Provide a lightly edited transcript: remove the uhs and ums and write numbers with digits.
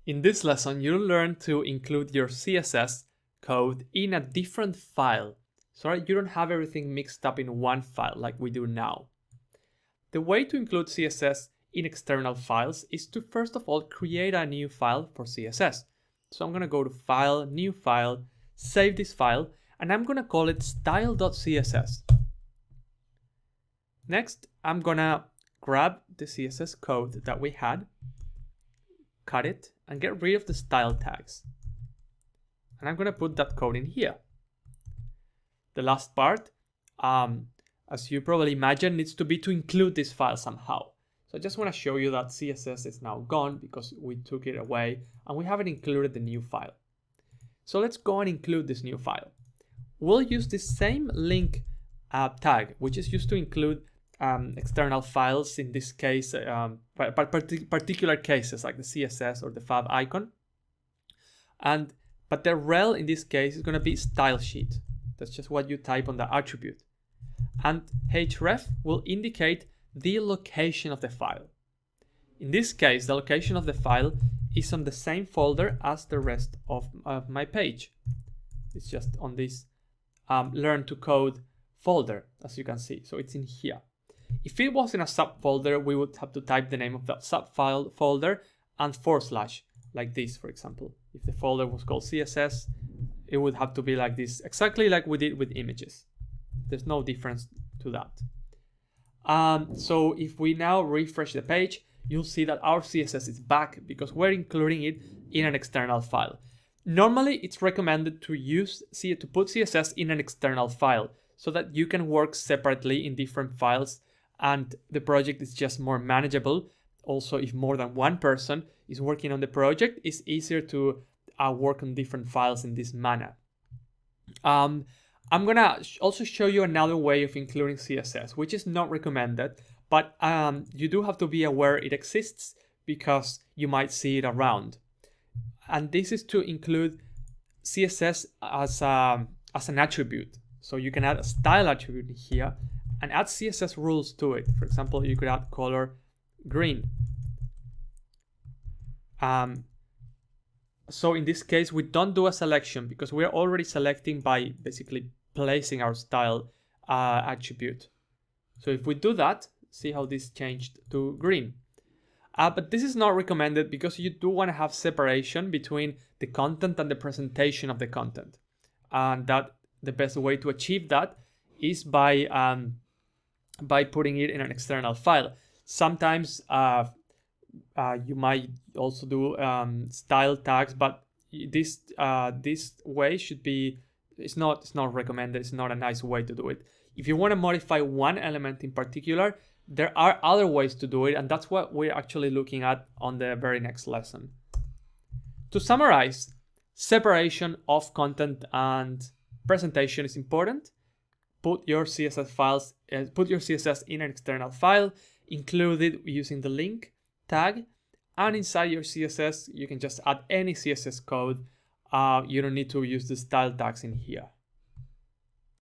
In this lesson, you'll learn to include your CSS code in a different file, so that you don't have everything mixed up in one file like we do now. The way to include CSS in external files is to first of all create a new file for CSS. So I'm going to go to File, New File, save this file, and I'm going to call it style.css. Next, I'm going to grab the CSS code that we had, cut it, and get rid of the style tags. And I'm going to put that code in here. The last part, as you probably imagine, needs to be to include this file somehow. So I just want to show you that CSS is now gone because we took it away and we haven't included the new file. So let's go and include this new file. We'll use the same link tag, which is used to include external files, in this case, particular cases like the CSS or the fav icon. But the rel in this case is going to be style sheet. That's just what you type on the attribute. And href will indicate the location of the file. In this case, the location of the file is on the same folder as the rest of my page. It's just on this Learn to Code folder, as you can see. So it's in here. If it was in a subfolder, we would have to type the name of that subfile folder and /, like this, for example. If the folder was called CSS, it would have to be like this, exactly like we did with images. There's no difference to that. So if we now refresh the page, you'll see that our CSS is back because we're including it in an external file. Normally, it's recommended to put CSS in an external file so that you can work separately in different files and the project is just more manageable. Also, if more than one person is working on the project, it's easier to work on different files in this manner. I'm gonna also show you another way of including CSS, which is not recommended, but you do have to be aware it exists because you might see it around. And this is to include CSS as an attribute. So you can add a style attribute here and add CSS rules to it. For example, you could add color green. So in this case, we don't do a selection because we're already selecting by basically placing our style attribute. So if we do that, see how this changed to green. But this is not recommended because you do want to have separation between the content and the presentation of the content. And that the best way to achieve that is by putting it in an external file. Sometimes you might also do style tags, but this way should be, it's not recommended. It's not a nice way to do it. If you want to modify one element in particular, there are other ways to do it, and that's what we're actually looking at on the very next lesson. To summarize, separation of content and presentation is important. Put your CSS in an external file, include it using the link tag, and inside your CSS, you can just add any CSS code. You don't need to use the style tags in here.